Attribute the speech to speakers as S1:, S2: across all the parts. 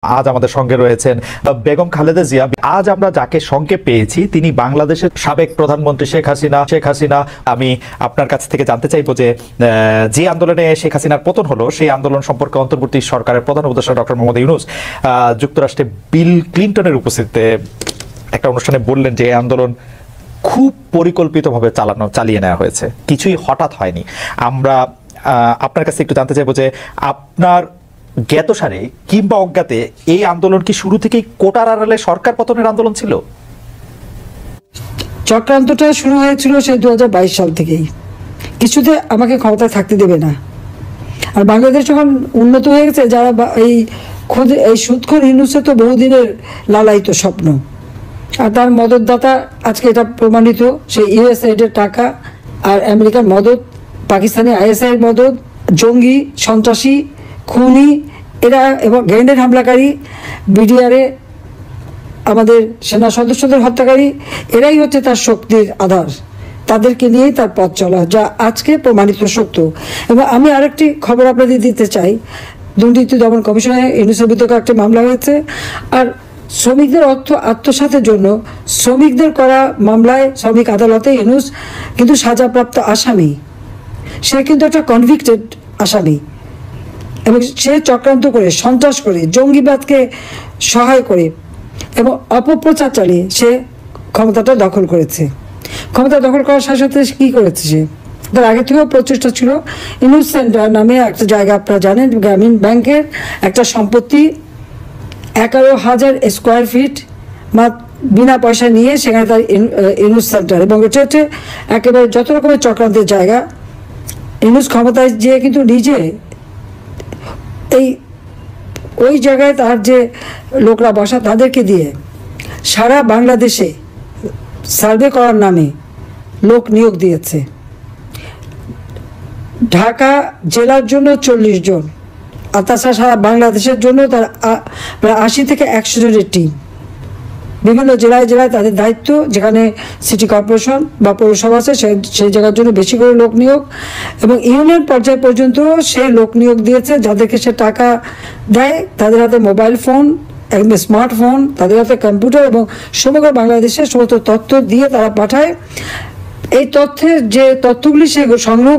S1: আজ আমাদের সঙ্গে রয়েছেন বেগম খালেদা জিয়া। আজ আমরা যাকে সঙ্গে পেয়েছি তিনি বাংলাদেশের সাবেক প্রধানমন্ত্রী শেখ হাসিনা। আমি আপনার কাছ থেকে জানতে চাইবো যে আন্দোলনে শেখ হাসিনার পতন হলো সেই আন্দোলন সম্পর্কে অন্তর্বর্তী সরকারের প্রধান উপদেষ্টা ডক্টর মোহাম্মদ ইউনূস যুক্তরাষ্ট্রে বিল ক্লিনটনের উপস্থিতিতে একটা অনুষ্ঠানে বললেন যে এই আন্দোলন খুব পরিকল্পিতভাবে চালিয়ে নেওয়া হয়েছে, কিছুই হঠাৎ হয়নি। আমরা আপনার কাছে একটু জানতে চাইবো যে আপনার জ্ঞাতসারে কিংবা অজ্ঞাতে এই আন্দোলন কি শুরু থেকেই কোটার আড়ালে সরকার পতনের আন্দোলন ছিল?
S2: চক্রান্তটা শুরু হয়েছিল সেই 2022 সাল থেকেই। কিছুতে আমাকে ক্ষমতায় থাকতে দেবে না। আর বাংলাদেশ যখন উন্নত হয়ে গেছে, যারা এই সুদখোর ইউনূসের তো বহুদিনের লালায়িত স্বপ্ন, আর তার মদতদাতা আজকে এটা প্রমাণিত। সেই ইউএসএইডের টাকা আর আমেরিকার মদত, পাকিস্তানি আইএসআই এর মদত, জঙ্গি, সন্ত্রাসী, খুনি এরা এবং গ্রেনেড হামলাকারী, বিডিআরে আমাদের সেনা সদস্যদের হত্যাকারী, এরাই হচ্ছে তার শক্তির আধার। তাদেরকে নিয়েই তার পথ চলা, যা আজকে প্রমাণিত সত্য। এবং আমি আরেকটি খবর আপনাদের দিতে চাই, দুর্নীতি দমন কমিশনে ইউনূসের বিরুদ্ধে একটা মামলা হয়েছে। আর শ্রমিকদের অর্থ আত্মসাতের জন্য শ্রমিকদের করা মামলায় শ্রমিক আদালতে ইউনূস কিন্তু সাজাপ্রাপ্ত আসামি। সে কিন্তু একটা কনভিক্টেড আসামি এবং সে চক্রান্ত করে, সন্ত্রাস করে, জঙ্গিবাদকে সহায় করে এবং অপপ্রচার চালিয়ে সে ক্ষমতাটা দখল করেছে। ক্ষমতা দখল করার সাথে সাথে কী করেছে, সে তার আগে থেকেও প্রচেষ্টা ছিল। ইউনূস সেন্টার নামে একটা জায়গা আপনারা জানেন, গ্রামীণ ব্যাংকের একটা সম্পত্তি 11,000 স্কোয়ার ফিট বিনা পয়সা নিয়ে সেখানে তার ইউনূস সেন্টার, এবং এটা হচ্ছে একেবারে যত রকমের চক্রান্তের জায়গা। ইউনূস ক্ষমতায় যেয়ে কিন্তু নিজে ওই জায়গায় তার যে লোকরা বসা তাদেরকে দিয়ে সারা বাংলাদেশে সার্ভে করার নামে লোক নিয়োগ দিয়েছে। ঢাকা জেলার জন্য 40 জন, আর তাছাড়া সারা বাংলাদেশের জন্য তার প্রায় 80 থেকে 100 জনের টিম। বিভিন্ন জেলায় জেলায় তাদের দায়িত্ব, যেখানে সিটি কর্পোরেশন বা পৌরসভা আছে সেই জায়গার জন্য বেশি করে লোক নিয়োগ, এবং ইউনিয়ন পর্যায় পর্যন্ত সে লোক নিয়োগ দিয়েছে। যাদেরকে সে টাকা দেয় তাদের হাতে মোবাইল ফোন, একদম স্মার্টফোন, তাদের হাতে কম্পিউটার, এবং সমগ্র বাংলাদেশের সমস্ত তথ্য দিয়ে তারা পাঠায়। এই তথ্যের যে তথ্যগুলি সে সংগ্রহ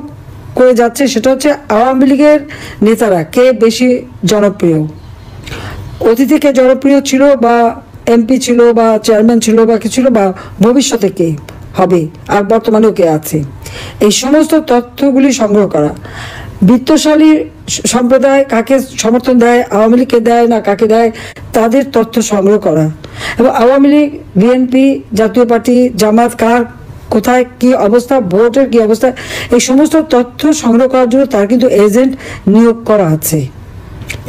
S2: করে যাচ্ছে সেটা হচ্ছে আওয়ামী লীগের নেতারা কে বেশি জনপ্রিয়, অতীতে কে জনপ্রিয় ছিল, বা এমপি ছিল, বা চেয়ারম্যান ছিল, বা কি ছিল, বা ভবিষ্যতে কে হবে, আর বর্তমানেও কে আছে। এই সমস্ত তথ্যগুলি সংগ্রহ করা, বিত্তশালী সম্প্রদায় কাকে সমর্থন দেয়, আওয়ামী লীগকে দেয় না কাকে দেয়, তাদের তথ্য সংগ্রহ করা, এবং আওয়ামী লীগ, বিএনপি, জাতীয় পার্টি, জামাত কার কোথায় কি অবস্থা, ভোটের কি অবস্থা, এই সমস্ত তথ্য সংগ্রহ করার জন্য তার কিন্তু এজেন্ট নিয়োগ করা আছে।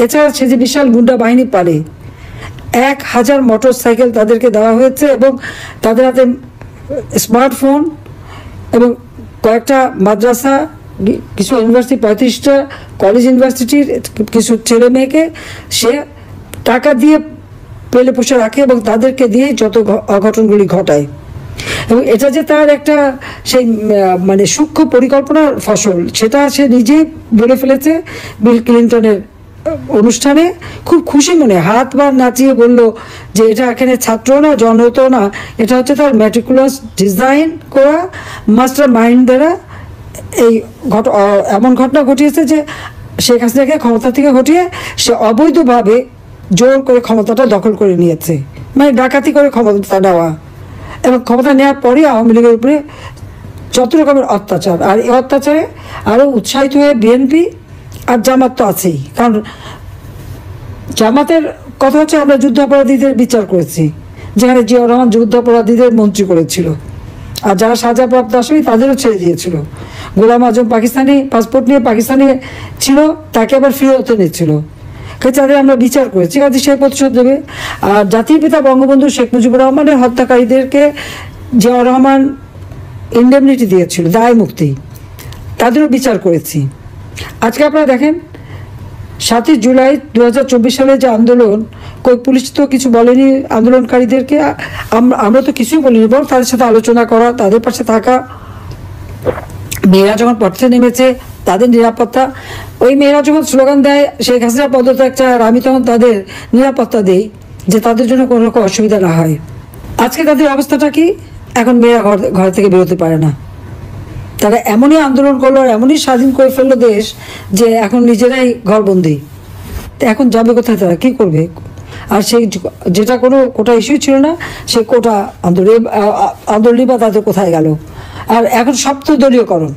S2: এছাড়া সে যে বিশাল গুন্ডা বাহিনী পারে, 1000 মোটর সাইকেল তাদেরকে দেওয়া হয়েছে, এবং তাদের হাতে স্মার্টফোন, এবং কয়েকটা মাদ্রাসা, কিছু ইউনিভার্সিটি, 35টা কলেজ ইউনিভার্সিটির কিছু ছেলে মেয়েকে সে টাকা দিয়ে পেলে পুষে রাখে, এবং তাদেরকে দিয়ে যত অঘটনগুলি ঘটায়। এবং এটা যে তার একটা সেই মানে সূক্ষ্ম পরিকল্পনার ফসল, সেটা সে নিজেই বলে ফেলেছে বিল ক্লিনটনের অনুষ্ঠানে। খুব খুশি মনে হাত বা নাচিয়ে বলল যে এটা এখানে ছাত্র না, জনহিত না, এটা হচ্ছে তার ম্যাটিকুলাস ডিজাইন করা মাস্টার মাইন্ড দ্বারা এই এমন ঘটনা ঘটিয়েছে যে শেখ হাসিনাকে ক্ষমতা থেকে ঘটিয়ে সে অবৈধভাবে জোর করে ক্ষমতাটা দখল করে নিয়েছে, মানে ডাকাতি করে ক্ষমতা নেওয়া, এবং ক্ষমতা নেওয়ার পরই আওয়ামী লীগের উপরে যত রকমের অত্যাচার, আর এই অত্যাচারে আরও উৎসাহিত হয়ে বিএনপি আর জামাত তো আছেই। কারণ জামাতের কথা হচ্ছে আমরা যুদ্ধাপরাধীদের বিচার করেছি, যেখানে জিয়াউর রহমান যুদ্ধাপরাধীদের মন্ত্রী করেছিল, আর যারা সাজাপ্রাপ্ত আসামি তাদেরও ছেড়ে দিয়েছিল। গোলাম আজম পাকিস্তানি পাসপোর্ট নিয়ে পাকিস্তানে ছিল, তাকে আবার ফিরত এনেছিল, তাদের আমরা বিচার করেছি, কাজে সে প্রতিশোধ দেবে। আর জাতির পিতা বঙ্গবন্ধু শেখ মুজিবুর রহমানের হত্যাকারীদেরকে জিয়াউর রহমান ইন্ডেমনিটি দিয়েছিল, দায় মুক্তি, তাদেরও বিচার করেছি। আজকে আপনারা দেখেন 7ই জুলাই 2024 সালে যে আন্দোলন, কই পুলিশ তো কিছু বলেনি আন্দোলনকারীদেরকে, আমরা তো কিছুই বলিনি, বরং তাদের সাথে আলোচনা করা, তাদের পাশে থাকা। মেয়েরা যখন পথে নেমেছে তাদের নিরাপত্তা, ওই মেয়েরা যখন স্লোগান দেয় শেখ হাসিনা পদত্যাগ চায়, আর আমি তখন তাদের নিরাপত্তা দেই যে তাদের জন্য কোনো রকম অসুবিধা না হয়। আজকে তাদের অবস্থাটা কি? এখন মেয়েরা ঘর থেকে বেরোতে পারে না। তারা এমনই আন্দোলন করলো, এমনই স্বাধীন করে ফেললো দেশ যে এখন নিজেরাই ঘরবন্দি। তো এখন যাবে কোথায়, তারা কী করবে? আর সেই যেটা কোনো কোটা ইস্যু ছিল না, সে কোটা আন্দোলনই বা তাদের কোথায় গেল? আর এখন সপ্তদলীয়করণ,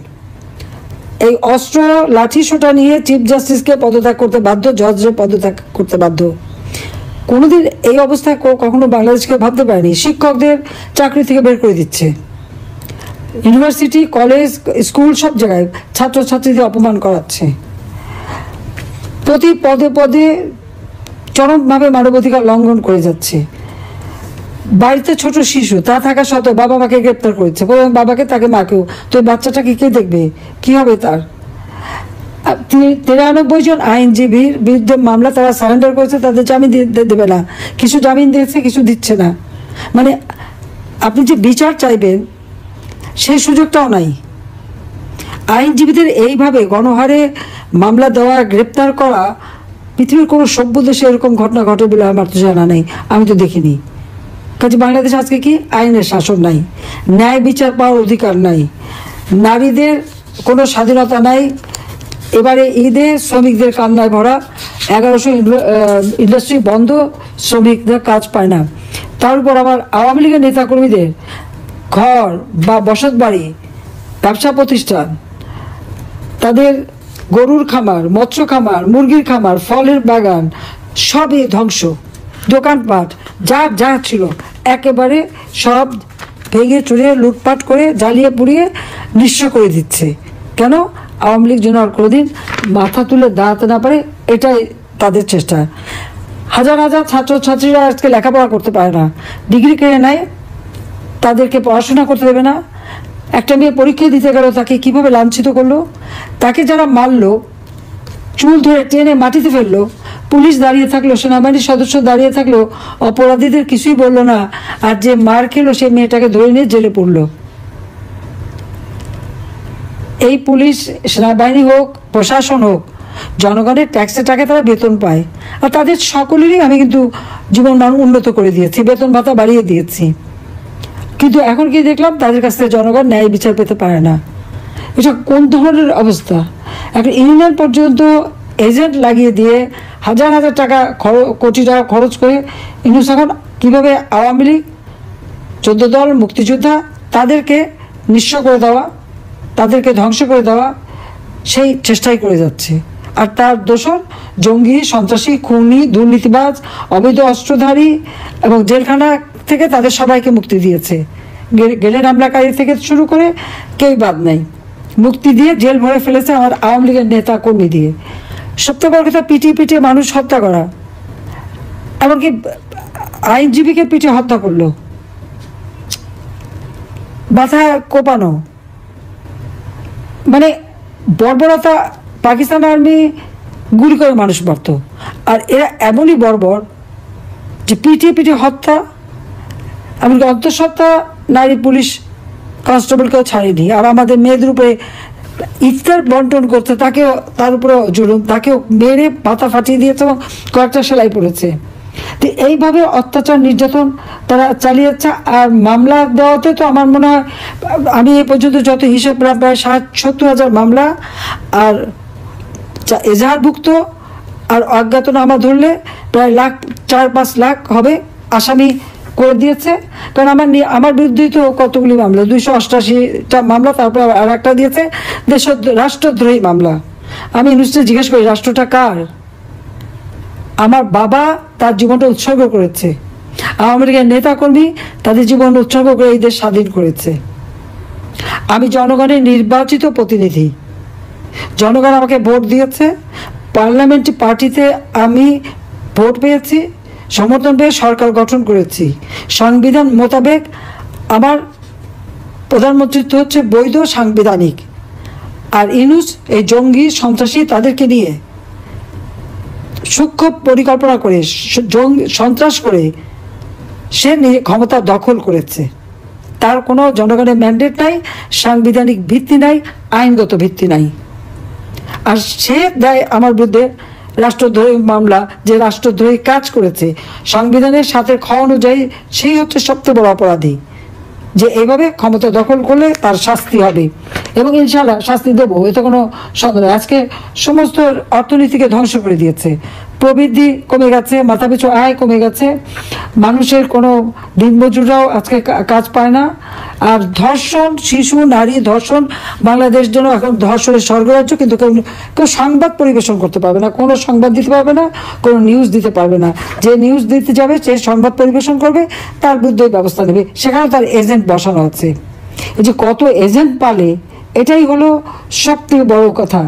S2: এই অস্ত্র লাঠি সোটা নিয়ে চিফ জাস্টিসকে পদত্যাগ করতে বাধ্য, জজকে পদত্যাগ করতে বাধ্য। কোনোদিন এই অবস্থায় কখনো বাংলাদেশকে ভাবতে পারেনি। শিক্ষকদের চাকরি থেকে বের করে দিচ্ছে, ইউনিভার্সিটি, কলেজ, স্কুল সব জায়গায় ছাত্রছাত্রীদের অপমান করাচ্ছে, প্রতি পদে পদে চরমভাবে মানবাধিকার লঙ্ঘন করে যাচ্ছে। বাড়িতে ছোট শিশু তা থাকা সত্ত্বেও বাবা মাকে গ্রেপ্তার করেছে, বাবাকে তাকে মাকেও। তো বাচ্চাটাকে কে দেখবে? কি হবে তার? 93 জন আইনজীবীর বিরুদ্ধে মামলা তারা সারেন্ডার করেছে, তাদের জামিন দেবে না। কিছু জামিন দিয়েছে, কিছু দিচ্ছে না। মানে আপনি যে বিচার চাইবেন সেই সুযোগটাও নাই। আইনজীবীদের এইভাবে গণহারে মামলা দেওয়া, গ্রেপ্তার করা, পৃথিবীর কোনো সভ্য দেশে এরকম ঘটনা ঘটে বলে আমার তো জানা নেই, আমি তো দেখিনি। কাজে বাংলাদেশ আজকে কি? আইনের শাসন নাই, ন্যায় বিচার পাওয়ার অধিকার নাই, নারীদের কোনো স্বাধীনতা নাই। এবারে ঈদে শ্রমিকদের কান্নায় ভরা, 1100 ইন্ডাস্ট্রি বন্ধ, শ্রমিকদের কাজ পায় না। তার উপর আবার আওয়ামী লীগের নেতাকর্মীদের ঘর বা বসত বাড়ি, ব্যবসা প্রতিষ্ঠান, তাদের গরুর খামার, মৎস্য খামার, মুরগির খামার, ফলের বাগান সবই ধ্বংস। দোকানপাট যা ছিল একেবারে সব ভেঙে চুরে লুটপাট করে জ্বালিয়ে পুড়িয়ে নিঃস্ব করে দিচ্ছে। কেন? আওয়ামী লীগ যেন আর কোনোদিন মাথা তুলে দাঁড়াতে না পারে, এটাই তাদের চেষ্টা। হাজার হাজার ছাত্রছাত্রীরা আজকে লেখাপড়া করতে পারে না, ডিগ্রি কেড়ে নেয়, তাদেরকে পড়াশোনা করতে দেবে না। একটা মেয়ে পরীক্ষা দিতে গেল, তাকে কিভাবে লাঞ্ছিত করলো, তাকে যারা মারলো, চুল ধরে টেনে মাটিতে ফেললো, পুলিশ দাঁড়িয়ে থাকলো, সেনাবাহিনীর সদস্য দাঁড়িয়ে থাকলো, অপরাধীদের কিছুই বললো না, আর যে মার খেলো সেই মেয়েটাকে ধরে নিয়ে জেলে পড়লো। এই পুলিশ, সেনাবাহিনী হোক, প্রশাসন হোক, জনগণের ট্যাক্সের টাকা তারা বেতন পায়, আর তাদের সকলেরই আমি কিন্তু জীবন মান উন্নত করে দিয়েছি, বেতন ভাতা বাড়িয়ে দিয়েছি। কিন্তু এখন কি দেখলাম, তাদের কাছ থেকে জনগণ ন্যায় বিচার পেতে পারে না। এটা কোন ধরনের অবস্থা? এখন ইউনিয়ন পর্যন্ত এজেন্ট লাগিয়ে দিয়ে হাজার হাজার টাকা কোটি টাকা খরচ করে ইউনুস এখন কীভাবে আওয়ামী লীগ, 14 দল, মুক্তিযোদ্ধা, তাদেরকে নিঃস্ব করে দেওয়া, তাদেরকে ধ্বংস করে দেওয়া, সেই চেষ্টাই করে যাচ্ছে। আর তার দোষর জঙ্গি, সন্ত্রাসী, খুনি, দুর্নীতিবাজ, অবৈধ অস্ত্রধারী এবং জেলখানা থেকে তাদের সবাইকে মুক্তি দিয়েছে। গেলেন হামলাকারী থেকে শুরু করে কেউ বাদ নাই, মুক্তি দিয়ে জেল ভরে ফেলেছে আমার আওয়ামী লীগের নেতা কর্মী দিয়ে। সবথেকে বড় কথা, পিটিয়ে মানুষ হত্যা করা, এমনকি আইনজীবীকে পিটিয়ে হত্যা করলো, মাথা কোপানো। মানে বর্বরতা। পাকিস্তান আর্মি গুলি করে মানুষ মারত, আর এরা এমনই বর্বর যে পিটিয়ে হত্যা। এমনকি অন্তঃসত্ত্বা নারী পুলিশ কনস্টেবলকেও ছাড়েনি। আর আমাদের মেয়েদের উপরে ইফতার বন্টন করতে, তাকেও, তার উপরে জুলুম, তাকেও মেরে পাতা ফাটিয়ে দিয়েছে এবং কয়েকটা সেলাই পড়েছে। তো এইভাবে অত্যাচার, নির্যাতন তারা চালিয়ে যাচ্ছে। আর মামলা দেওয়াতে তো আমার মনে হয়, আমি এ পর্যন্ত যত হিসেব, প্রায় 70,000 মামলা, আর এজাহারভুক্ত আর অজ্ঞাতনামা ধরলে প্রায় 4-5 লাখ হবে আসামি করে দিয়েছে। কারণ আমার বিরুদ্ধেই তো কতগুলি মামলা, 288টা মামলা, তারপর আর একটা দিয়েছে রাষ্ট্রদ্রোহী মামলা। আমি ইউনিভার্সিটি জিজ্ঞেস করি, রাষ্ট্রটা কার? আমার বাবা তার জীবনটা উৎসর্গ করেছে, আওয়ামী লীগের নেতাকর্মী তাদের জীবন উৎসর্গ করে এই দেশ স্বাধীন করেছে। আমি জনগণের নির্বাচিত প্রতিনিধি, জনগণ আমাকে ভোট দিয়েছে, পার্লামেন্ট পার্টিতে আমি ভোট পেয়েছি, সমর্থন পেয়ে সরকার গঠন করেছি। সংবিধান মোতাবেক আমার প্রধানমন্ত্রিত্ব হচ্ছে বৈধ, সাংবিধানিক। আর ইউনূস এই জঙ্গি, সন্ত্রাসী, তাদেরকে নিয়ে সূক্ষ্ম পরিকল্পনা করে, সন্ত্রাস করে সে ক্ষমতা দখল করেছে। তার কোনো জনগণের ম্যান্ডেট নাই, সাংবিধানিক ভিত্তি নাই, আইনগত ভিত্তি নাই। আর সে দেয় আমার বিরুদ্ধে রাষ্ট্রদ্রোহী মামলা, যে রাষ্ট্রদ্রোহী কাজ করেছে সংবিধানের 7 খ অনুযায়ী, সেই হচ্ছে সবচেয়ে বড় অপরাধী, যে এইভাবে ক্ষমতা দখল করলে তার শাস্তি হবে, এবং ইনশাল্লাহ শাস্তি দেবো, এতে কোনো সন্দেহ নেই। আজকে সমস্ত অর্থনীতিকে ধ্বংস করে দিয়েছে, প্রবৃদ্ধি কমে গেছে, মাথাপিছু আয় কমে গেছে, মানুষের কোনো দিনমজুররাও আজকে কাজ পায় না। আর ধর্ষণ, শিশু নারী ধর্ষণ, বাংলাদেশ জন্য এখন ধর্ষণের স্বর্গরাজ্য, কিন্তু কেউ সংবাদ পরিবেশন করতে পারবে না, কোনো সংবাদ দিতে পারবে না, কোনো নিউজ দিতে পারবে না। যে নিউজ দিতে যাবে, যে সংবাদ পরিবেশন করবে, তার বিরুদ্ধে ব্যবস্থা নেবে। সেখানে তার এজেন্ট বসানো আছে। এই যে কত এজেন্ট পালে, এটাই হলো সবথেকে বড় কথা।